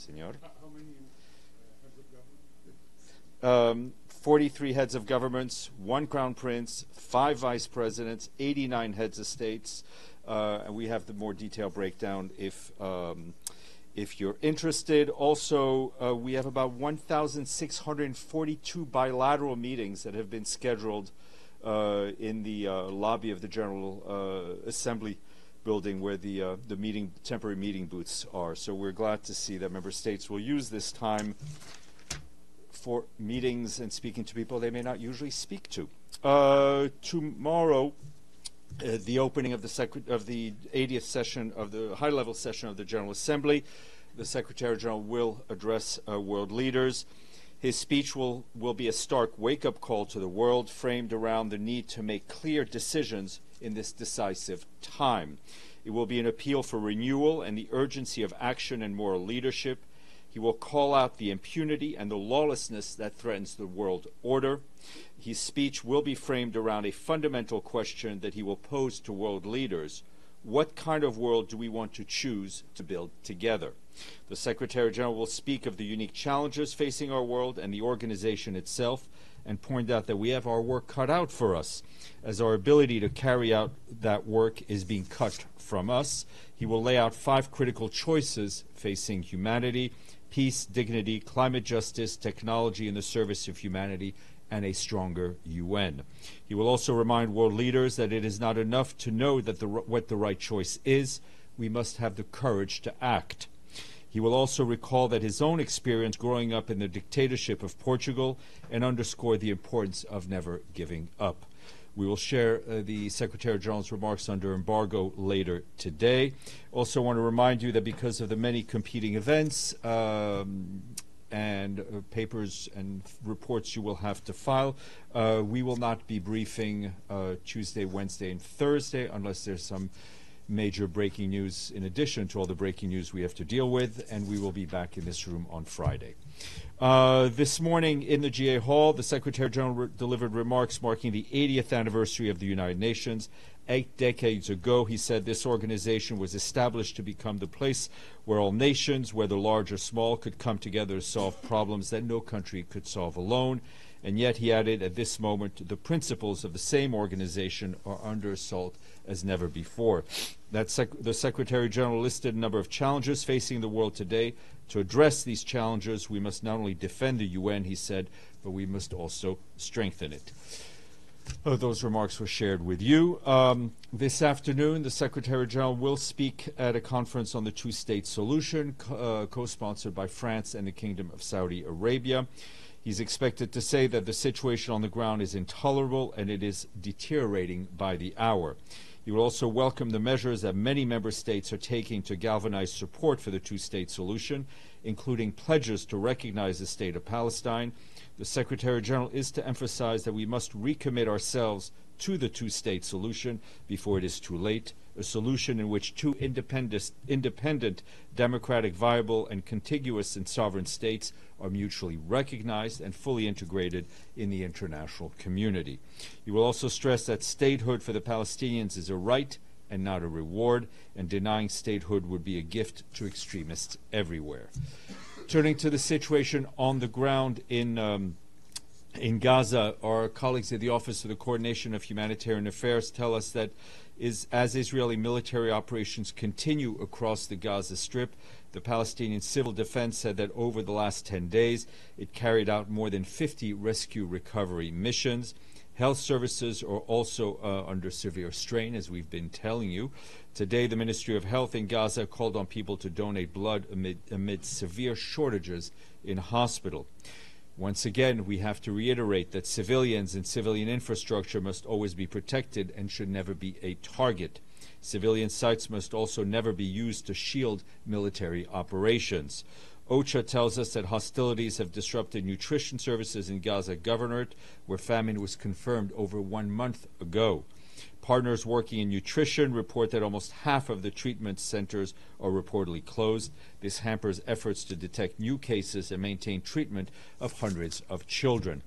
Senor. How many heads of government? 43 heads of governments, 1 crown prince, 5 vice presidents, 89 heads of states, and we have the more detailed breakdown if you're interested. Also, we have about 1,642 bilateral meetings that have been scheduled in the lobby of the General Assembly building where the temporary meeting booths are. So we're glad to see that member states will use this time for meetings and speaking to people they may not usually speak to. Tomorrow, the opening of the 80th session of the high-level session of the General Assembly, the Secretary General will address world leaders. His speech will be a stark wake-up call to the world, framed around the need to make clear decisions in this decisive time. It will be an appeal for renewal and the urgency of action and moral leadership. He will call out the impunity and the lawlessness that threatens the world order. His speech will be framed around a fundamental question that he will pose to world leaders. What kind of world do we want to choose to build together? The Secretary General will speak of the unique challenges facing our world and the organization itself, and point out that we have our work cut out for us, as our ability to carry out that work is being cut from us. He will lay out 5 critical choices facing humanity: peace, dignity, climate justice, technology in the service of humanity, and a stronger UN. He will also remind world leaders that it is not enough to know that what the right choice is. We must have the courage to act. He will also recall that his own experience growing up in the dictatorship of Portugal and underscore the importance of never giving up. We will share the Secretary General's remarks under embargo later today. Also want to remind you that because of the many competing events and papers and reports you will have to file, we will not be briefing Tuesday, Wednesday, and Thursday unless there's some major breaking news in addition to all the breaking news we have to deal with, and we will be back in this room on Friday. This morning in the GA Hall, the Secretary General delivered remarks marking the 80th anniversary of the United Nations. 8 decades ago, he said this organization was established to become the place where all nations, whether large or small, could come together to solve problems that no country could solve alone. And yet, he added, at this moment, the principles of the same organization are under assault as never before. The Secretary General listed a number of challenges facing the world today. To address these challenges, we must not only defend the UN, he said, but we must also strengthen it. Those remarks were shared with you. This afternoon, the Secretary General will speak at a conference on the two-state solution, co-sponsored by France and the Kingdom of Saudi Arabia. He's expected to say that the situation on the ground is intolerable and it is deteriorating by the hour. He will also welcome the measures that many member states are taking to galvanize support for the two-state solution, including pledges to recognize the state of Palestine. The Secretary General is to emphasize that we must recommit ourselves to the two-state solution before it is too late, a solution in which 2 independent, democratic, viable, and contiguous and sovereign states are mutually recognized and fully integrated in the international community. He will also stress that statehood for the Palestinians is a right and not a reward, and denying statehood would be a gift to extremists everywhere. Turning to the situation on the ground in Gaza, our colleagues at the Office of the Coordination of Humanitarian Affairs tell us that as Israeli military operations continue across the Gaza Strip, the Palestinian Civil Defense said that over the last 10 days, it carried out more than 50 rescue recovery missions. Health services are also under severe strain, as we've been telling you. Today, the Ministry of Health in Gaza called on people to donate blood amid severe shortages in hospital. Once again, we have to reiterate that civilians and civilian infrastructure must always be protected and should never be a target. Civilian sites must also never be used to shield military operations. OCHA tells us that hostilities have disrupted nutrition services in Gaza Governorate, where famine was confirmed over 1 month ago. Partners working in nutrition report that almost half of the treatment centers are reportedly closed. This hampers efforts to detect new cases and maintain treatment of hundreds of children.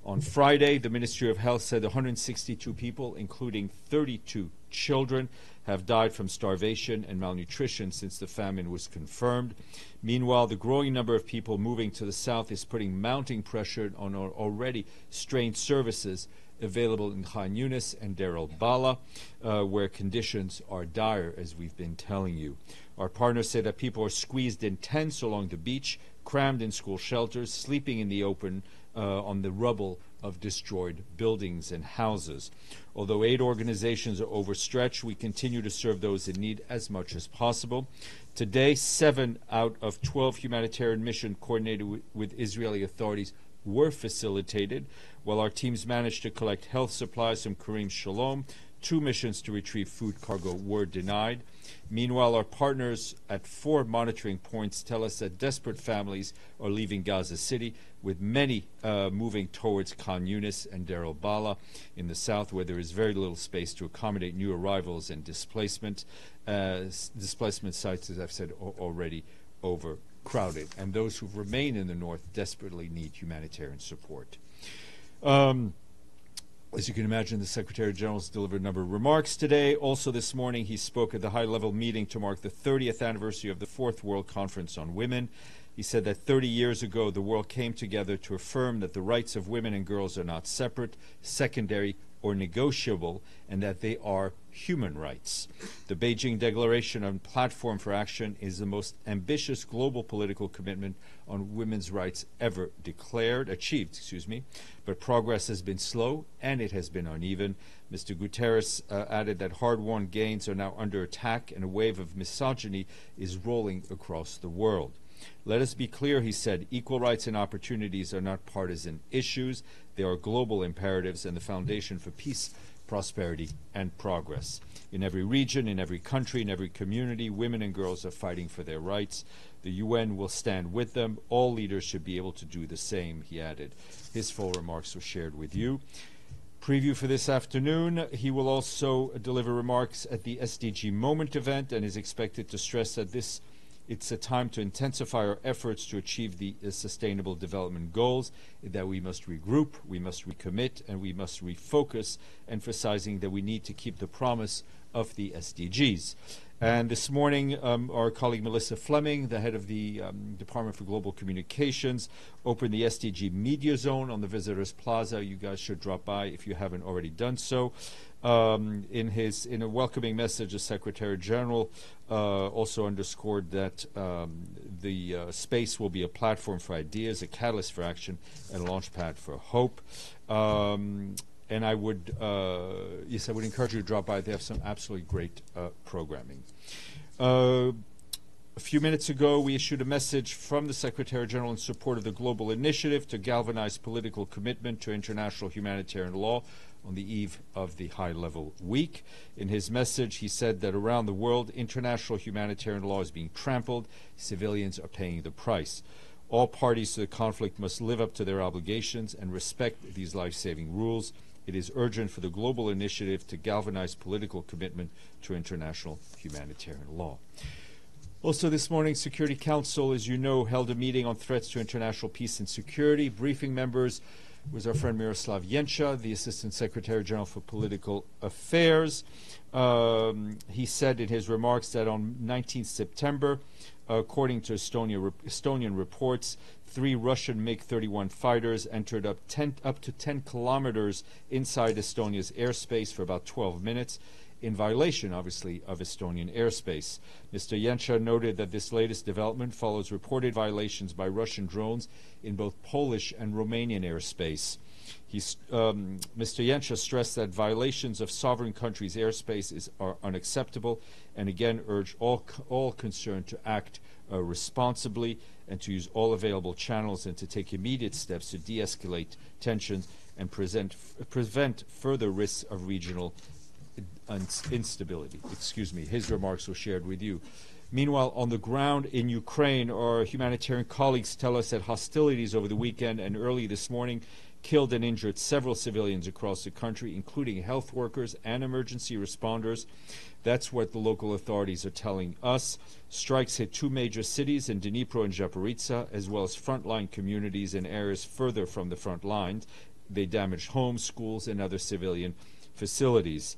On Friday, the Ministry of Health said 162 people, including 32 children, have died from starvation and malnutrition since the famine was confirmed. Meanwhile, the growing number of people moving to the south is putting mounting pressure on our already strained services available in Khan Yunis and Deir el-Bala, where conditions are dire, as we've been telling you. Our partners say that people are squeezed in tents along the beach, crammed in school shelters, sleeping in the open on the rubble of destroyed buildings and houses. Although aid organizations are overstretched, we continue to serve those in need as much as possible. Today, 7 out of 12 humanitarian missions coordinated with Israeli authorities were facilitated, while our teams managed to collect health supplies from Karim Shalom. 2 missions to retrieve food cargo were denied. Meanwhile, our partners at 4 monitoring points tell us that desperate families are leaving Gaza City, with many moving towards Khan Yunis and Deir el-Bala in the south, where there is very little space to accommodate new arrivals and displacement. Displacement sites, as I've said, are already overcrowded, and those who remain in the north desperately need humanitarian support. As you can imagine, the Secretary General has delivered a number of remarks today. Also this morning, he spoke at the high-level meeting to mark the 30th anniversary of the 4th World Conference on Women. He said that 30 years ago, the world came together to affirm that the rights of women and girls are not separate, secondary, or negotiable, and that they are human rights. The Beijing Declaration on Platform for Action is the most ambitious global political commitment on women's rights ever achieved, but progress has been slow and it has been uneven. Mr. Guterres added that hard-won gains are now under attack and a wave of misogyny is rolling across the world. Let us be clear, he said, equal rights and opportunities are not partisan issues. They are global imperatives and the foundation for peace, prosperity, and progress. In every region, in every country, in every community, women and girls are fighting for their rights. The UN will stand with them. All leaders should be able to do the same, he added. His full remarks were shared with you. Preview for this afternoon, he will also deliver remarks at the SDG Moment event and is expected to stress that it's a time to intensify our efforts to achieve the Sustainable Development Goals, that we must regroup, we must recommit, and we must refocus, emphasizing that we need to keep the promise of the SDGs. And this morning, our colleague Melissa Fleming, the head of the Department for Global Communications, opened the SDG Media Zone on the Visitors Plaza. You guys should drop by if you haven't already done so. In a welcoming message, the Secretary General also underscored that the space will be a platform for ideas, a catalyst for action, and a launch pad for hope. And I would, I would encourage you to drop by. They have some absolutely great programming. A few minutes ago, we issued a message from the Secretary General in support of the global initiative to galvanize political commitment to international humanitarian law on the eve of the high-level week. In his message, he said that around the world, international humanitarian law is being trampled. Civilians are paying the price. All parties to the conflict must live up to their obligations and respect these life-saving rules. It is urgent for the global initiative to galvanize political commitment to international humanitarian law. Also this morning, Security Council, as you know, held a meeting on threats to international peace and security. Briefing members was our friend Miroslav Yencha, the Assistant Secretary General for Political Affairs. He said in his remarks that on 19th September, according to Estonian reports, 3 Russian MiG-31 fighters entered up to 10 kilometers inside Estonia's airspace for about 12 minutes, in violation, obviously, of Estonian airspace. Mr. Yencha noted that this latest development follows reported violations by Russian drones in both Polish and Romanian airspace. Mr. Yencha stressed that violations of sovereign countries' airspace are unacceptable, and again urged all concerned to act responsibly and to use all available channels and to take immediate steps to de-escalate tensions and prevent further risks of regional instability. His remarks were shared with you. Meanwhile, on the ground in Ukraine, our humanitarian colleagues tell us that hostilities over the weekend and early this morning killed and injured several civilians across the country, including health workers and emergency responders. That's what the local authorities are telling us. Strikes hit 2 major cities in Dnipro and Zaporizhzhia, as well as frontline communities in areas further from the front lines. They damaged homes, schools, and other civilian facilities.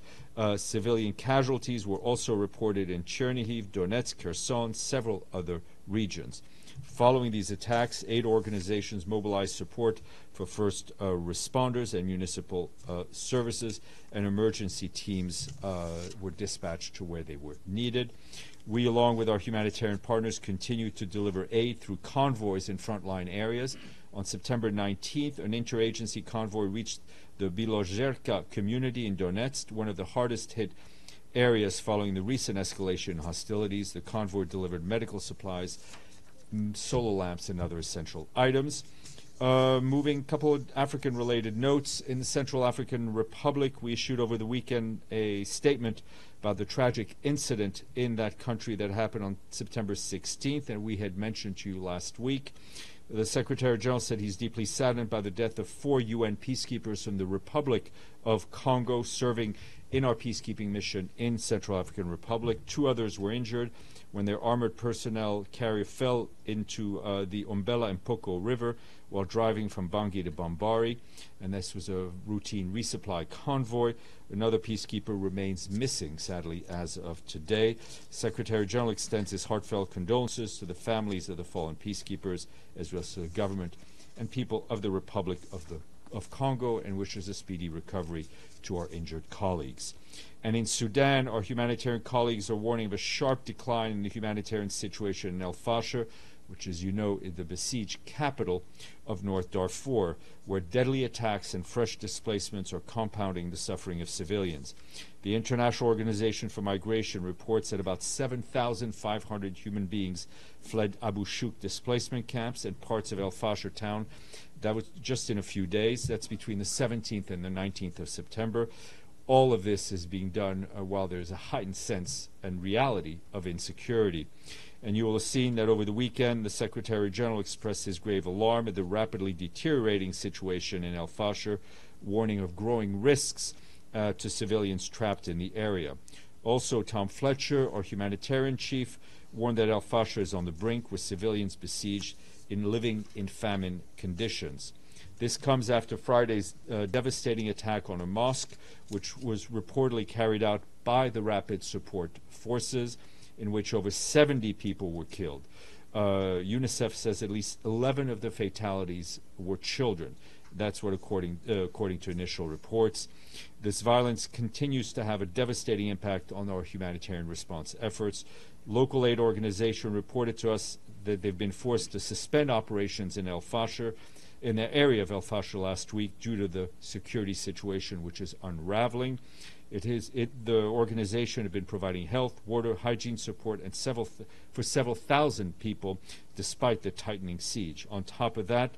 Civilian casualties were also reported in Chernihiv, Donetsk, Kherson, several other regions. Following these attacks, aid organizations mobilized support for first responders and municipal services, and emergency teams were dispatched to where they were needed. We, along with our humanitarian partners, continue to deliver aid through convoys in frontline areas. On September 19th, an interagency convoy reached the Bilozherka community in Donetsk, one of the hardest hit areas following the recent escalation in hostilities. The convoy delivered medical supplies, solar lamps, and other essential items. Moving a couple of African-related notes. In the Central African Republic, we issued over the weekend a statement about the tragic incident in that country that happened on September 16th, and we had mentioned to you last week. The Secretary General said he's deeply saddened by the death of 4 UN peacekeepers from the Republic of Congo serving in our peacekeeping mission in Central African Republic. 2 others were injured when their armored personnel carrier fell into the Umbela Mpoko River while driving from Bangui to Bambari, and this was a routine resupply convoy. Another peacekeeper remains missing, sadly, as of today. Secretary General extends his heartfelt condolences to the families of the fallen peacekeepers, as well as to the government and people of the Republic of Congo, and wishes a speedy recovery to our injured colleagues. And in Sudan, our humanitarian colleagues are warning of a sharp decline in the humanitarian situation in El Fasher, which, as you know, is the besieged capital of North Darfur, where deadly attacks and fresh displacements are compounding the suffering of civilians. The International Organization for Migration reports that about 7,500 human beings fled Abu Shuk displacement camps and parts of El Fasher town. That was just in a few days. That's between the 17th and the 19th of September. All of this is being done while there's a heightened sense and reality of insecurity. And you will have seen that over the weekend, the Secretary General expressed his grave alarm at the rapidly deteriorating situation in El Fasher, warning of growing risks to civilians trapped in the area. Also, Tom Fletcher, our humanitarian chief, warned that El Fasher is on the brink, with civilians besieged in living in famine conditions. This comes after Friday's devastating attack on a mosque, which was reportedly carried out by the Rapid Support Forces, in which over 70 people were killed. UNICEF says at least 11 of the fatalities were children. That's what according to initial reports. This violence continues to have a devastating impact on our humanitarian response efforts. Local aid organization reported to us that they've been forced to suspend operations in El Fasher, in the area of El Fasher last week, due to the security situation, which is unraveling. The organization had been providing health, water, hygiene support, and for several thousand people, despite the tightening siege. On top of that,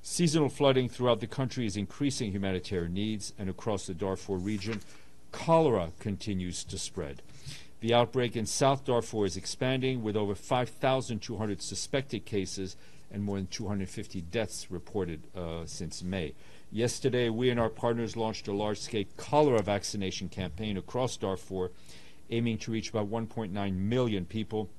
seasonal flooding throughout the country is increasing humanitarian needs, and across the Darfur region, cholera continues to spread. The outbreak in South Darfur is expanding, with over 5,200 suspected cases and more than 250 deaths reported since May. Yesterday, we and our partners launched a large-scale cholera vaccination campaign across Darfur, aiming to reach about 1.9 million people.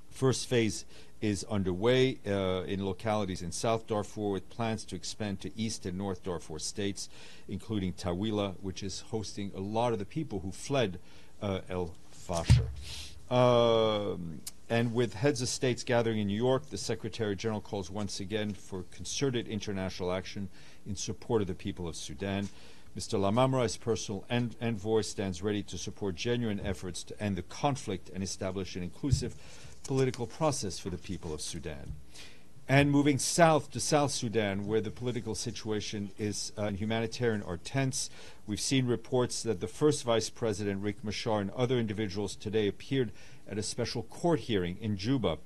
First phase is underway in localities in South Darfur, with plans to expand to East and North Darfur states, including Tawila, which is hosting a lot of the people who fled El Fasher. And with heads of states gathering in New York, the Secretary General calls once again for concerted international action in support of the people of Sudan. Mr. Lamamra, as personal envoy, stands ready to support genuine efforts to end the conflict and establish an inclusive political process for the people of Sudan. And moving south to South Sudan, where the political situation is and humanitarian are tense, we've seen reports that the first Vice President, Riek Machar, and other individuals today appeared at a special court hearing in Juba.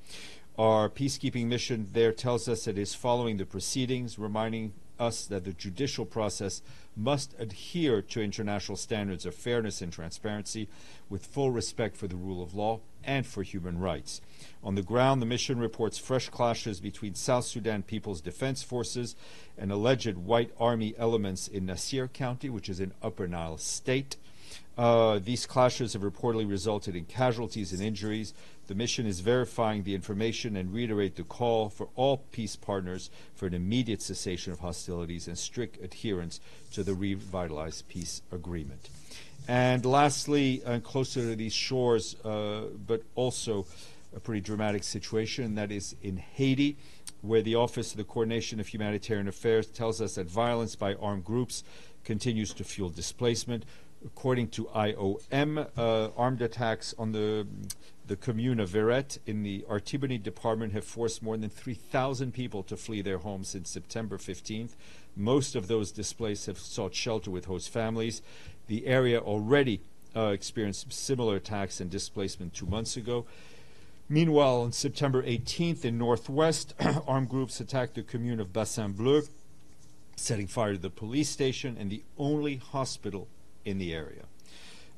Our peacekeeping mission there tells us it is following the proceedings, reminding us that the judicial process must adhere to international standards of fairness and transparency, with full respect for the rule of law and for human rights. On the ground, the mission reports fresh clashes between South Sudan People's Defense Forces and alleged white army elements in Nasir County, which is in Upper Nile State. These clashes have reportedly resulted in casualties and injuries. The mission is verifying the information and reiterate the call for all peace partners for an immediate cessation of hostilities and strict adherence to the revitalized peace agreement. And lastly, and closer to these shores, but also a pretty dramatic situation, that is in Haiti, where the Office of the Coordination of Humanitarian Affairs tells us that violence by armed groups continues to fuel displacement. According to IOM, armed attacks on the commune of Verret in the Artibonite department have forced more than 3,000 people to flee their homes since September 15th. Most of those displaced have sought shelter with host families. The area already experienced similar attacks and displacement 2 months ago. Meanwhile, on September 18th in Northwest, armed groups attacked the commune of Bassin Bleu, setting fire to the police station and the only hospital in the area.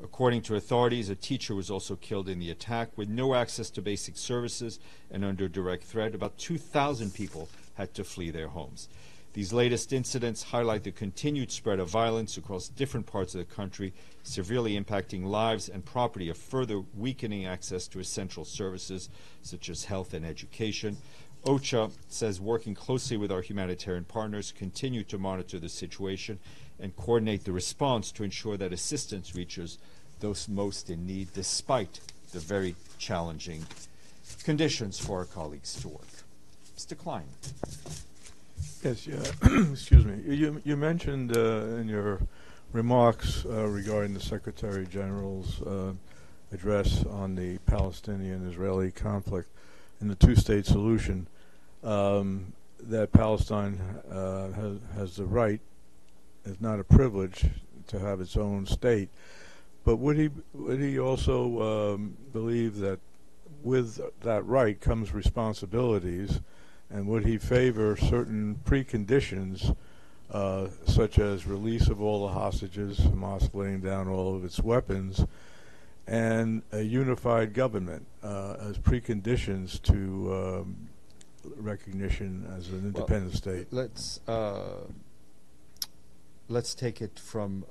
According to authorities, a teacher was also killed in the attack. With no access to basic services and under direct threat, about 2,000 people had to flee their homes. These latest incidents highlight the continued spread of violence across different parts of the country, severely impacting lives and property, and further weakening access to essential services such as health and education. OCHA says working closely with our humanitarian partners, continue to monitor the situation and coordinate the response to ensure that assistance reaches those most in need, despite the very challenging conditions for our colleagues to work. Mr. Klein. Yes, yeah. Excuse me. You mentioned in your remarks regarding the Secretary General's address on the Palestinian-Israeli conflict and the two-state solution that Palestine has the right, is not a privilege, to have its own state. But would he also believe that with that right comes responsibilities? And would he favor certain preconditions, such as release of all the hostages, Hamas laying down all of its weapons, and a unified government as preconditions to recognition as an independent state? Let's take it from.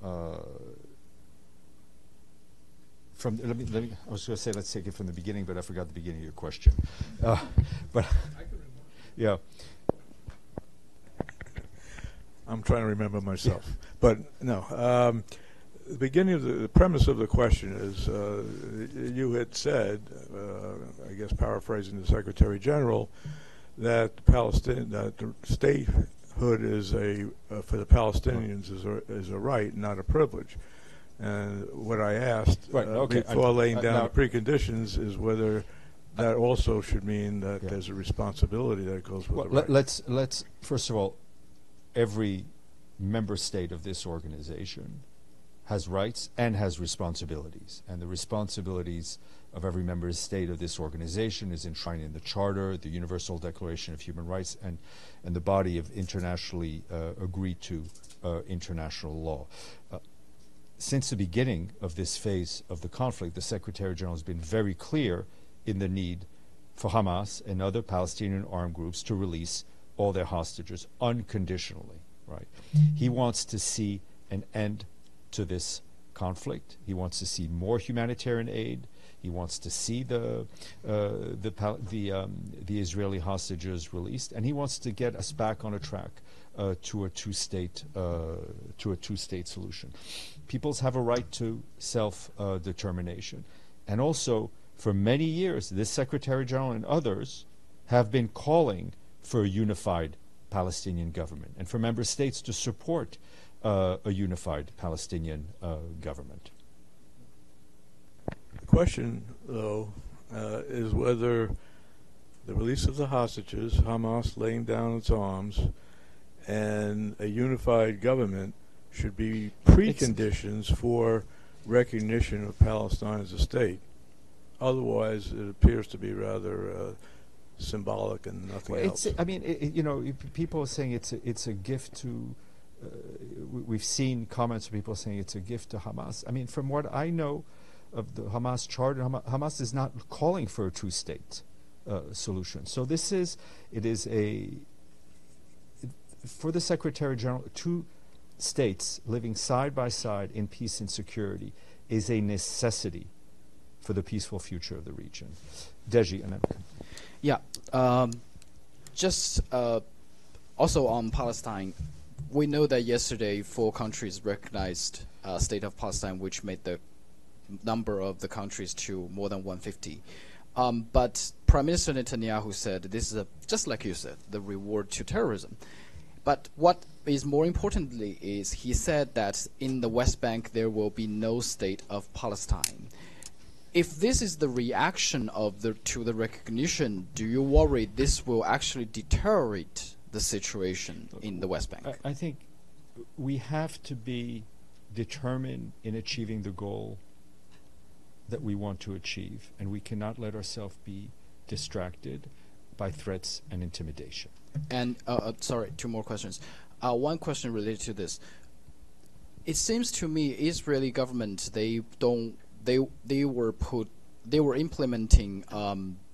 Let me. I was going to say let's take it from the beginning, but I forgot the beginning of your question. But. Yeah. I'm trying to remember myself. But no. The beginning of the premise of the question is you had said, I guess paraphrasing the Secretary General, that the statehood is for the Palestinians is a right, not a privilege. And what I asked before laying down the preconditions is whether that also should mean that there's a responsibility that goes with the right. Let's first of all, every member state of this organization has rights and has responsibilities, and the responsibilities of every member state of this organization is enshrined in the Charter, the Universal Declaration of Human Rights, and the body of internationally agreed to international law. Since the beginning of this phase of the conflict, the Secretary General has been very clear in the need for Hamas and other Palestinian armed groups to release all their hostages unconditionally. Right? He wants to see an end to this conflict. He wants to see more humanitarian aid. He wants to see the Israeli hostages released, and he wants to get us back on a track to a two-state solution. Peoples have a right to self-determination, and also for many years, this Secretary General and others have been calling for a unified Palestinian government and for member states to support a unified Palestinian government. The question, though, is whether the release of the hostages, Hamas laying down its arms, and a unified government should be preconditions for recognition of Palestine as a state. Otherwise, it appears to be rather symbolic and nothing else. I mean, people are saying it's a gift to. We've seen comments from people saying it's a gift to Hamas. I mean, from what I know of the Hamas Charter, Hamas is not calling for a two-state solution. So for the Secretary General, two states living side by side in peace and security is a necessity for the peaceful future of the region. Deji, and then Yeah, just also on Palestine, we know that yesterday 4 countries recognized state of Palestine, which made the number of the countries to more than 150. But Prime Minister Netanyahu said this is, just like you said, the reward to terrorism. But what is more importantly is he said that in the West Bank there will be no state of Palestine. If this is the reaction of to the recognition, do you worry this will actually deteriorate the situation in the West Bank? I think we have to be determined in achieving the goal that we want to achieve, and we cannot let ourselves be distracted by threats and intimidation. And sorry, 2 more questions. One question related to this. It seems to me Israeli government they were implementing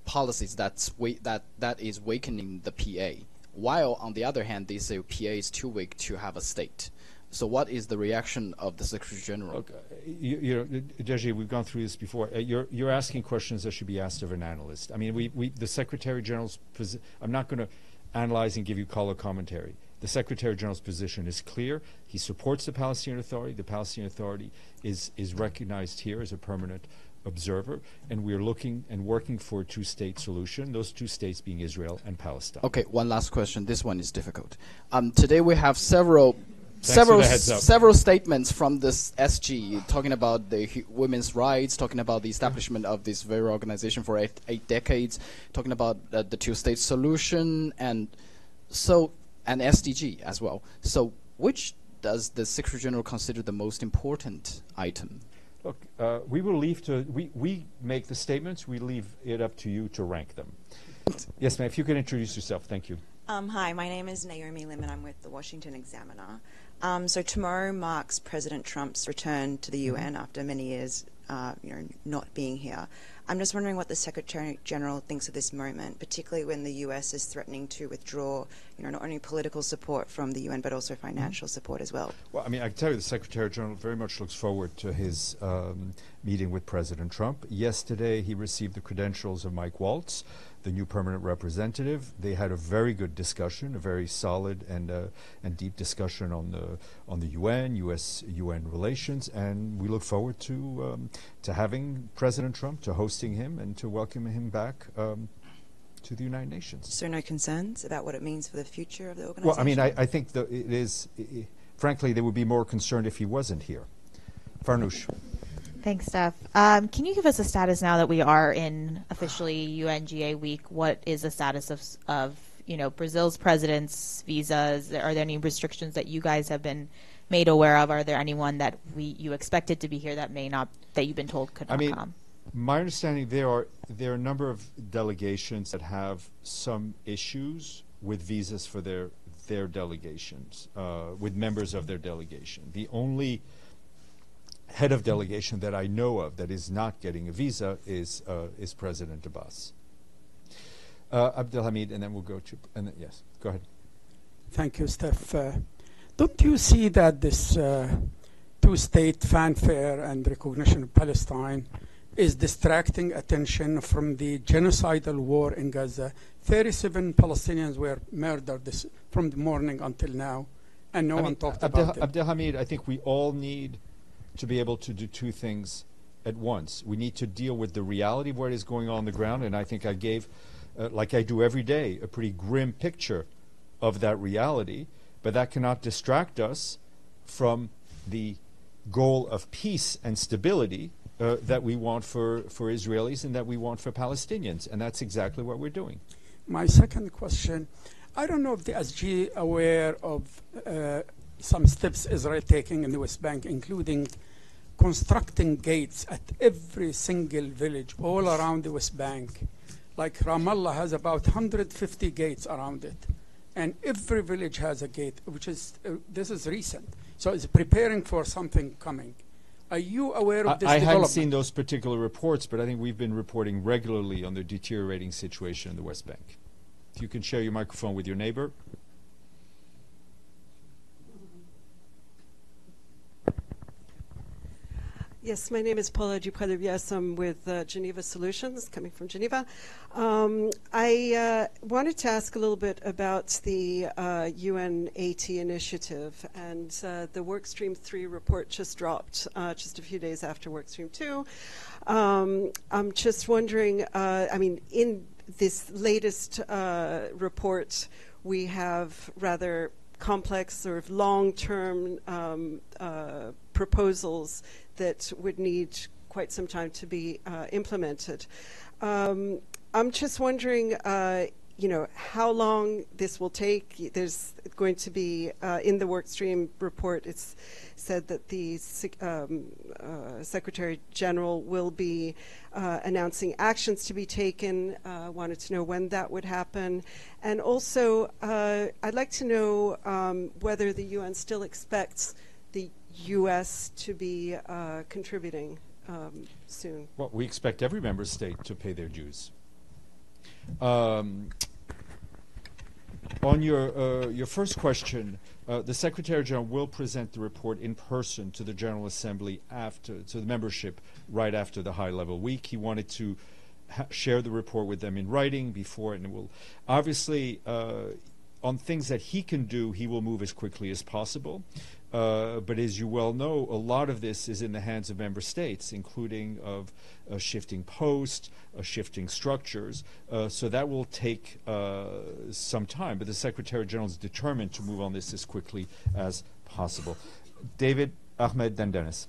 policies that is weakening the PA, while on the other hand they say PA is too weak to have a state. So what is the reaction of the Secretary General? Okay. You know, Deji, we've gone through this before. You're asking questions that should be asked of an analyst. I mean, the Secretary General's I'm not going to analyze and give you color commentary. The Secretary General's position is clear. He supports the Palestinian Authority. The Palestinian Authority is recognized here as a permanent observer, and we're looking and working for a 2-state solution, those 2 states being Israel and Palestine. Okay, one last question. This one is difficult. Today we have several statements from this SG talking about the women's rights, talking about the establishment of this very organization for 8 decades, talking about the 2-state solution, and SDG as well. So which does the Secretary General consider the most important item? Look, we will leave to, we make the statements, we leave it up to you to rank them. Yes, ma'am, if you could introduce yourself, thank you. Hi, my name is Naomi Lim and I'm with the Washington Examiner. So tomorrow marks President Trump's return to the UN after many years not being here. I'm just wondering what the Secretary General thinks of this moment, particularly when the US is threatening to withdraw, not only political support from the UN, but also financial support as well. Well, I mean, I can tell you the Secretary General very much looks forward to his meeting with President Trump. Yesterday, he received the credentials of Mike Waltz, the new permanent representative. They had a very good discussion, a very solid and deep discussion on the UN, U.S.-UN relations, and we look forward to having President Trump, to hosting him, and to welcoming him back to the United Nations. So no concerns about what it means for the future of the organization? Well, I mean, I think it is, frankly, they would be more concerned if he wasn't here. Farnoosh. Thanks, Steph. Can you give us a status now that we are in officially UNGA week? What is the status of Brazil's president's visas? Are there any restrictions that you guys have been made aware of? Are there anyone that you expected to be here that may not, that you've been told could not come? My understanding, there are a number of delegations that have some issues with visas for their delegations, with members of their delegation. The only head of delegation that I know of that is not getting a visa is President Abbas. Abdelhamid, and then we'll go to, yes, go ahead. Thank you, Steph. Don't you see that this 2-state fanfare and recognition of Palestine is distracting attention from the genocidal war in Gaza? 37 Palestinians were murdered from the morning until now, and no one talked about it. Abdelhamid, I think we all need to be able to do 2 things at once. We need to deal with the reality of what is going on the ground, and I think I gave, like I do every day, a pretty grim picture of that reality, but that cannot distract us from the goal of peace and stability that we want for Israelis and that we want for Palestinians, and that's exactly what we're doing. My second question, I don't know if the SG aware of some steps Israel taking in the West Bank, including constructing gates at every single village all around the West Bank. Like Ramallah has about 150 gates around it, and every village has a gate, which is, this is recent. So it's preparing for something coming. Are you aware of this I development? haven't seen those particular reports, but I think we've been reporting regularly on the deteriorating situation in the West Bank. If you can share your microphone with your neighbor. Yes, my name is Paula Dupré-Levias. I'm with Geneva Solutions, coming from Geneva. I wanted to ask a little bit about the UNAT initiative, and the Workstream 3 report just dropped just a few days after Workstream 2. I'm just wondering, in this latest report, we have rather complex sort of long-term proposals that would need quite some time to be implemented. I'm just wondering, how long this will take. There's going to be, in the Workstream report, it's said that the Secretary General will be announcing actions to be taken. Wanted to know when that would happen. And also, I'd like to know whether the UN still expects the U.S. to be contributing soon. Well, we expect every member state to pay their dues. On your first question, the Secretary General will present the report in person to the General Assembly to the membership right after the high-level week. He wanted to share the report with them in writing before, and will obviously on things that he can do, he will move as quickly as possible. But as you well know, a lot of this is in the hands of member states, including of shifting posts, shifting structures. So that will take some time. But the Secretary General is determined to move on this as quickly as possible. David, Ahmed, then Dennis.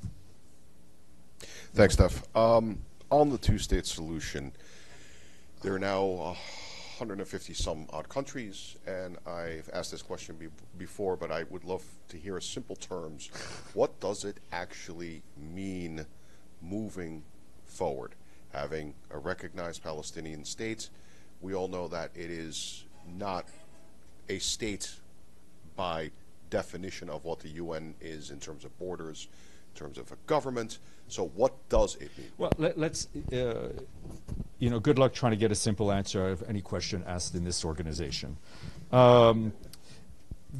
Thanks, Steph. On the two-state solution, there are now 150 some odd countries, and I've asked this question before, but I would love to hear in simple terms, what does it actually mean moving forward? Having a recognized Palestinian state, we all know that it is not a state by definition of what the UN is in terms of borders, in terms of a government. So what does it mean? Well, let's, good luck trying to get a simple answer out of any question asked in this organization. The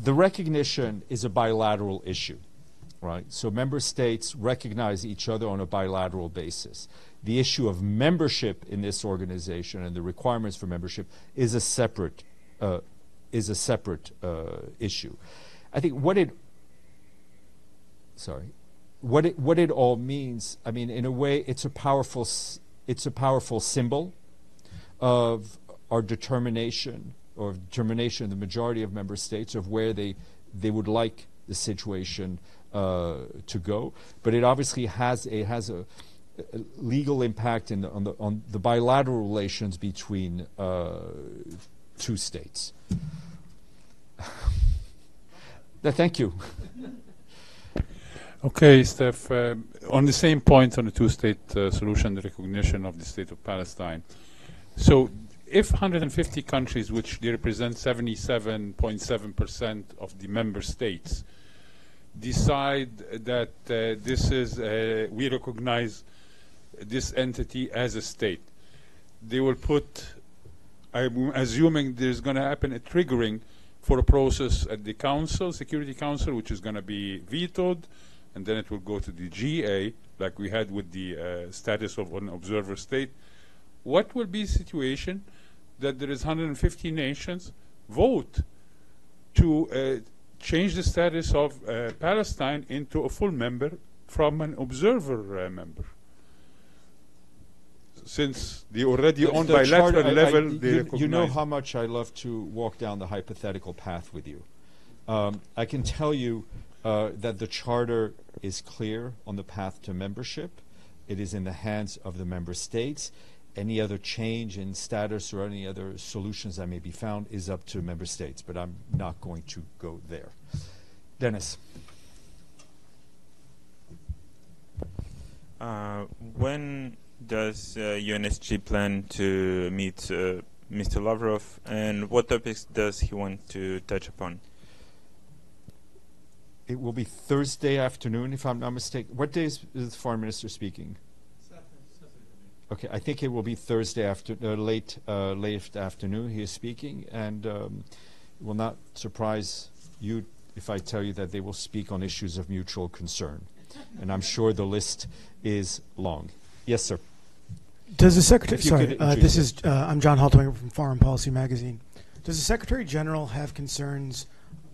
recognition is a bilateral issue, right? So member states recognize each other on a bilateral basis. The issue of membership in this organization and the requirements for membership is a separate issue. I think what it all means, I mean, in a way, it's a powerful symbol of our determination, or determination of the majority of member states of where they would like the situation to go. But it obviously has a legal impact on the bilateral relations between two states. Thank you. Okay, Steph, on the same point on the two-state solution, the recognition of the state of Palestine. So if 150 countries, which they represent 77.7% of the member states, decide that we recognize this entity as a state, they will put, I'm assuming there's going to happen a triggering for a process at the Council, Security Council, which is going to be vetoed, and then it will go to the GA, like we had with the status of an observer state. What will be the situation that there is 150 nations vote to change the status of Palestine into a full member from an observer member? Since they already on bilateral level, they recognize. You know how much I love to walk down the hypothetical path with you. I can tell you that the Charter is clear on the path to membership. It is in the hands of the member states. Any other change in status or any other solutions that may be found is up to member states, but I'm not going to go there. Dennis. When does UNSG plan to meet Mr. Lavrov, and what topics does he want to touch upon? It will be Thursday afternoon, if I'm not mistaken. What day is the foreign minister speaking? Okay, I think it will be Thursday late afternoon he is speaking, and it will not surprise you if I tell you that they will speak on issues of mutual concern. And I'm sure the list is long. Yes, sir. Does the Secretary? If you Sorry, could this introduce is I'm John Haltwinger from Foreign Policy Magazine. Does the Secretary General have concerns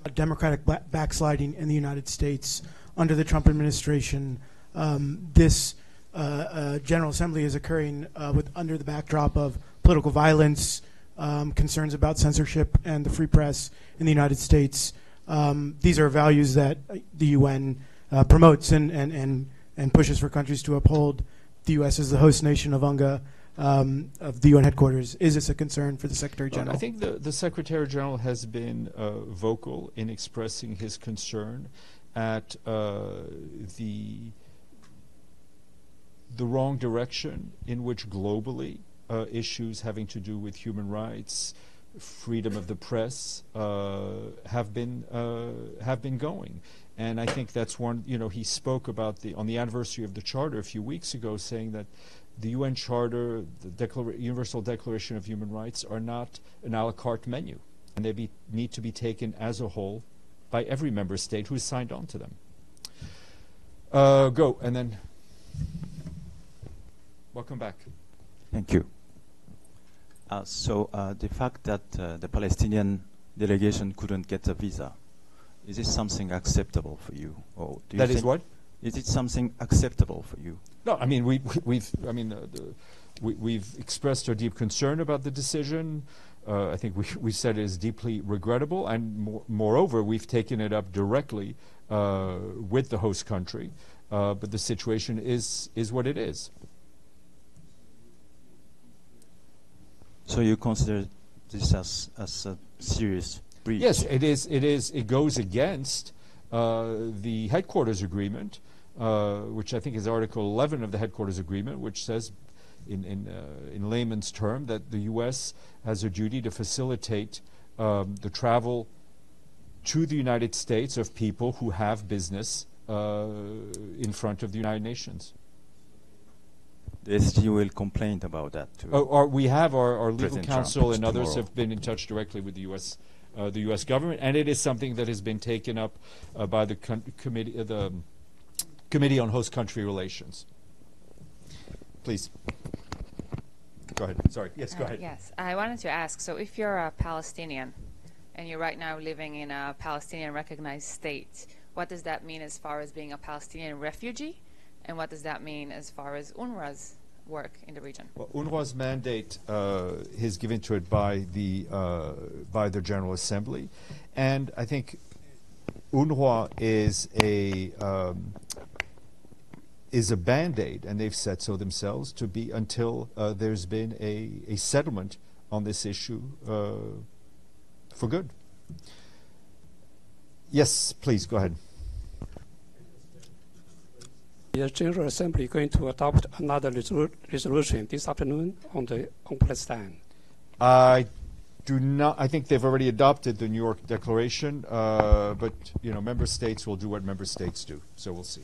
about Democratic backsliding in the United States under the Trump administration? This General Assembly is occurring under the backdrop of political violence, concerns about censorship and the free press in the United States. These are values that the UN promotes and pushes for countries to uphold. The U.S. as the host nation of UNGA, of the UN headquarters. Is this a concern for the Secretary General? I think the Secretary General has been vocal in expressing his concern at the wrong direction in which globally issues having to do with human rights, freedom of the press have been going. And I think that's one, he spoke about on the anniversary of the Charter a few weeks ago, saying that the UN Charter, the Universal Declaration of Human Rights, are not an a la carte menu. And they need to be taken as a whole by every member state who has signed on to them. Go, and then welcome back. Thank you. So the fact that the Palestinian delegation couldn't get a visa, is it something acceptable for you? Or do you That is what? Is it something acceptable for you? No, I mean we've expressed our deep concern about the decision. I think we said it is deeply regrettable, and moreover, we've taken it up directly with the host country. But the situation is what it is. So you consider this as a serious breach? Yes, it is. It goes against the headquarters agreement, which I think is Article 11 of the headquarters agreement, which says, in layman's term, that the U.S. has a duty to facilitate the travel to the United States of people who have business in front of the United Nations. The SG will complain about that too. We have our legal President counsel Trump and others tomorrow. have been in touch directly with the U.S. Government, and it is something that has been taken up by the Committee on Host Country Relations. Please. Go ahead. Sorry. Yes, go ahead. Yes, I wanted to ask, so if you're a Palestinian and you're right now living in a Palestinian recognized state, what does that mean as far as being a Palestinian refugee? And what does that mean as far as UNRWA's work in the region? Well, UNRWA's mandate is given to it by the General Assembly, and I think UNRWA is a band-aid, and they've said so themselves, to be until there's been a settlement on this issue for good. Yes, please go ahead. The General Assembly going to adopt another resolution this afternoon on Palestine? I do not. I think they've already adopted the New York Declaration, but member states will do what member states do. So we'll see.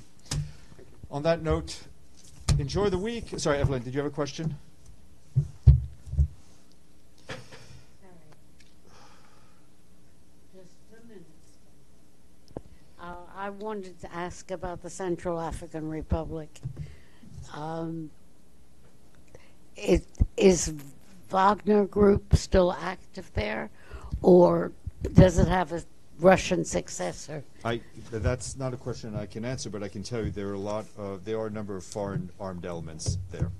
On that note, enjoy the week. Sorry, Evelyn, did you have a question? I wanted to ask about the Central African Republic. Is Wagner Group still active there, or does it have a Russian successor? That's not a question I can answer, but I can tell you there are a number of foreign armed elements there.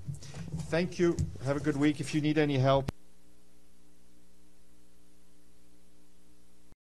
Thank you. Have a good week. If you need any help.